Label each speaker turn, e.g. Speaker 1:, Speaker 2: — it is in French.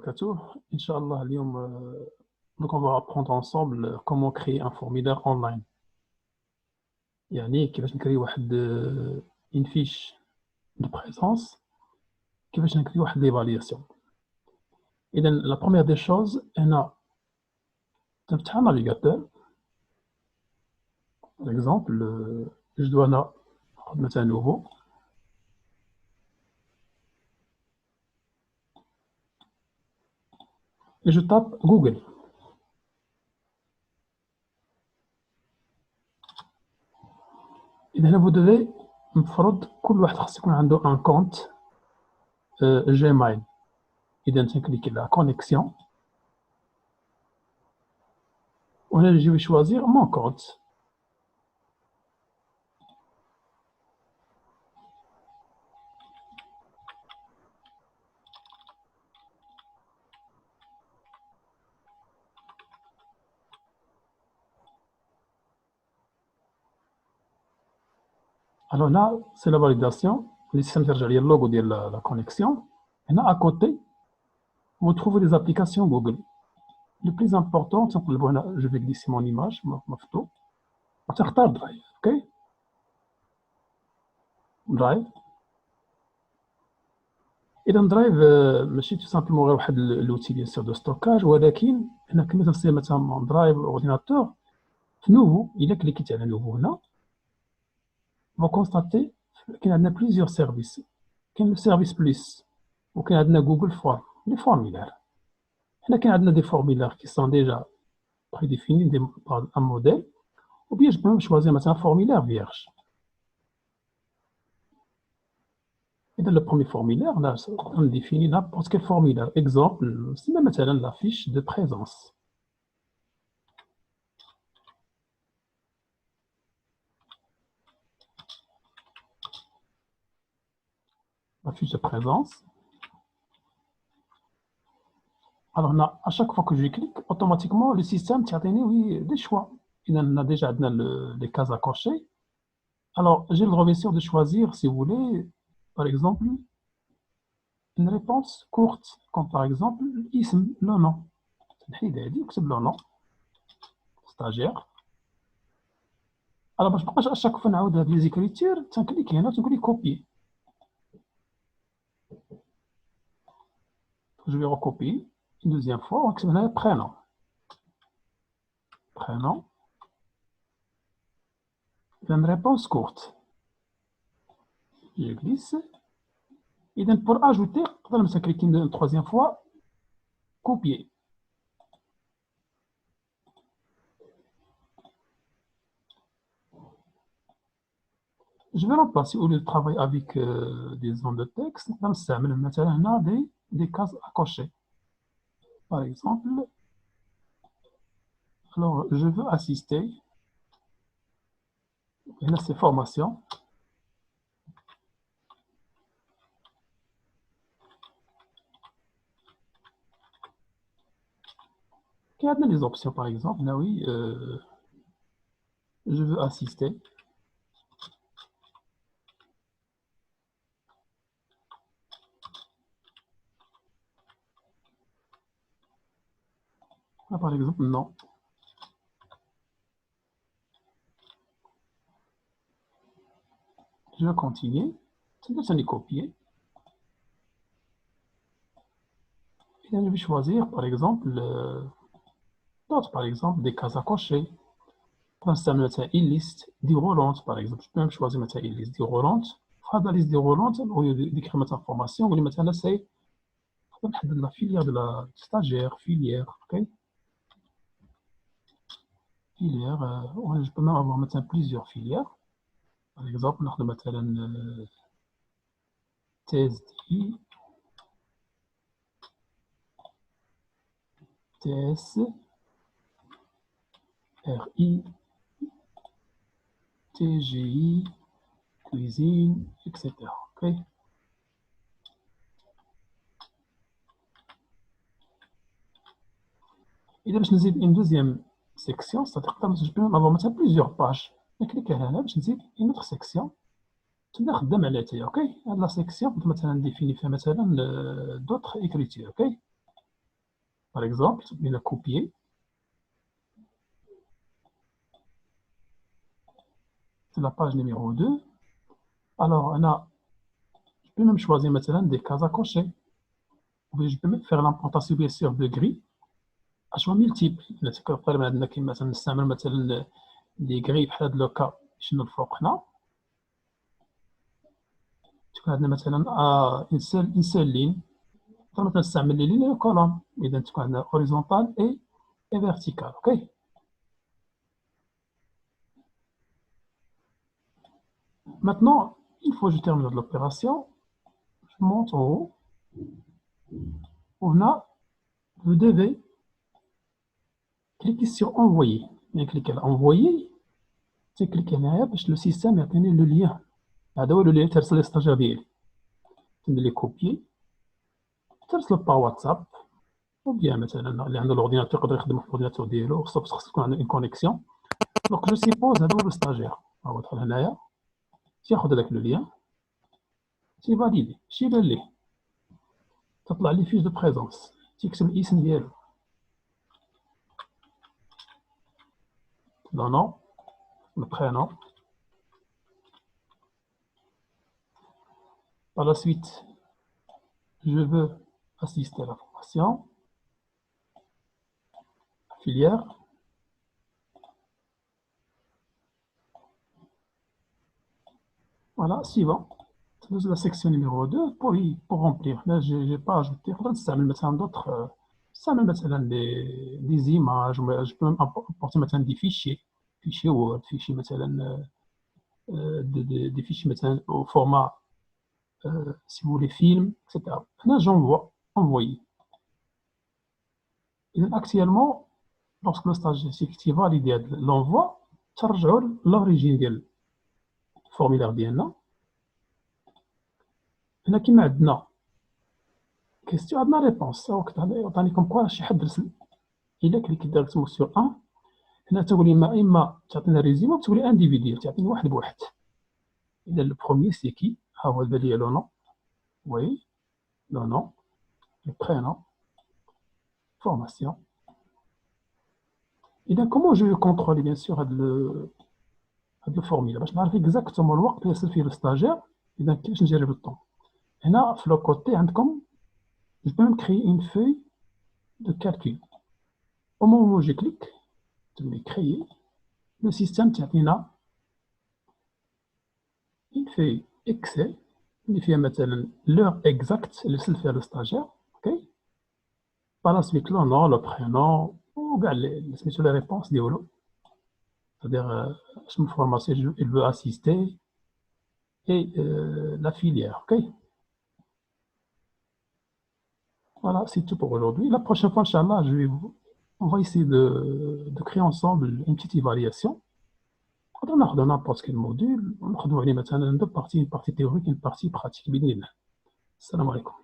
Speaker 1: وبركاته. إن شاء الله اليوم donc on va apprendre ensemble comment créer un formulaire online. يعني كيفاش نكري واحد une fiche de présence، كيفاش نكري واحد l'évaluation. إذا la première des choses هنا تفتح navigateur. Par exemple je dois هنا ناخذ مثلا nouveau et je tape Google. إذا هنا vous devez المفروض كل واحد خاص يكون عنده un compte Gmail. إذا تنكليكي على connexion وهنا نجيو choisir mon compte. Alors là, c'est la validation. Le système ترجع لي اللوغو ديال la connexion. هنا à côté, vous trouvez les applications Google. Le plus important, تنقلبوا هنا, je vais glisser mon image, ma photo. تختار Drive, ok? Drive. إذا Drive ماشي tout simplement غير واحد l'outil bien sûr de stockage، ولكن هنا كما تنسمي مثلا Drive ordinateur في nouveau. إلا كليكيتي على nouveau هنا vous constatez qu'il y a plusieurs services. Il y a le service plus, ou qu'il y a Google Form, les formulaires. Il y a des formulaires qui sont déjà prédéfinis par un modèle, ou bien je peux même choisir un formulaire vierge. Et dans le premier formulaire, là, on définit n'importe quel formulaire. Exemple, c'est même la fiche de présence. La fiche de présence. Alors, à chaque fois que je clique, automatiquement, le système tient des choix. Il en a déjà les cases à cocher. Alors, j'ai le droit bien sûr de choisir, si vous voulez, par exemple, une réponse courte, comme par exemple, le nom. C'est le nom. Stagiaire. Alors, à chaque fois que les écritures, tu cliques et tu cliques copier. Je vais recopier une deuxième fois. On va le prénom. Prénom. Une réponse courte. Je glisse. Et donc pour ajouter, on va cliquer une troisième fois. Copier. Je vais remplacer, au lieu de travailler avec des zones de texte, on va des cases à cocher. Par exemple, alors je veux assister. Et là, c'est formation. Il y a des options, par exemple. Là, oui, je veux assister. Là, par exemple, non. Je vais continuer. C'est de copier. Et là, je vais choisir, par exemple, d'autres, par exemple, des cases à cocher. Pour l'instant, une liste déroulante, par exemple. Je peux même choisir une liste déroulante. Dans la liste déroulante, au lieu d'écrire ma information, on va maintenant c'est la filière de la stagiaire, filière, ok? Filière, je peux même avoir maintenant plusieurs filières. Par exemple, on a maintenant TSDI, TS, RI, TGI, cuisine, etc. Ok? Et là, je vais une deuxième section, c'est-à-dire que je peux même avoir maintenant plusieurs pages. Je clique là, je vais une autre section. Tu vas خدام على تاعي, ok? La section, مثلا définir مثلا d'autres écritures, ok? par exemple, il a copié. C'est la page numéro 2. Alors, je peux même choisir maintenant des cases à cocher. Je peux même faire l'implantation, bien sûr, de grilles à choix multiples. مثلا نستعمل مثلا des grilles في هذا لو كا شنو الفوق هنا تكون عندنا مثلا une seule ligne. مثلا نستعمل لي لين كولوم اذا تكون عندنا horizontal et vertical. OK. Maintenant, une fois que je termine l'opération, je monte en haut. On a, vous devez cliquer sur envoyer. Et cliquer sur envoyer, c'est cliquer là parce que le système a donné le lien. هذا هو le lien ترسل للستاجير ديالي. تندير copier ترسل par WhatsApp ou bien مثلا اللي عنده l'ordinateur يقدر يخدم في l'ordinateur ديالو خصو تكون عنده une connexion. Donc je suppose هذا هو le stagiaire. هو دخل هنايا تاخذ هذاك le lien تي فاليدي شي يبان ليه تطلع لي فيش دو بريزونس تكتب الاسم ديالو le nom, le prénom. Par la suite, je veux assister à la formation. Filière. Voilà, suivant. C'est la section numéro 2 pour remplir. Là, je n'ai pas ajouté. Ça me met d'autres. Ça me met des images. Je peux même apporter maintenant des fichiers. Fichiers Word, fichiers مثلا des fichiers مثلا au format si vous voulez film, etc. Là, j'envoie, envoyer. Et actuellement, lorsque le stagiaire est validé l'envoi, ترجعوا l'origine ديال الفورمulaire ديالنا. هنا كيما عندنا كيستيون عندنا ريبونس عطاني كوم كوا شي حد رسل. الا كليك ديريكتومون سور 1 هنا تقولي اما تعطينا ريزيوم تقولي انديفيديال تعطيني واحد بواحد. اذا لو بروميير سي كي ها هو البال ديال لو نون وي لو نون لو برينون formation. اذا كومون جو كونترولي بيان سور هاد الفورميلا باش نعرف اكزاكتومون الوقت اللي يصل فيه الستاجير. اذا كيفاش نجرب الطون هنا في لو كوتي عندكم je peux même créer une feuille de calcul. Au moment où je clique, je vais créer le système تعطينا une feuille Excel اللي فيها مثلا l'heure exacte اللي وصل فيها الستاجير. OK. Par la suite le nom, le prénom وكاع سميتو لي ريبونس ديالو. C'est-à-dire شنو الفورماسيون il veut assister et la filière. OK. Voilà, c'est tout pour aujourd'hui. La prochaine fois, Inch'Allah, on va essayer de créer ensemble une petite évaluation. Quand on a n'importe quel module, on a maintenant deux parties, une partie théorique et une partie pratique. Salam alaikum.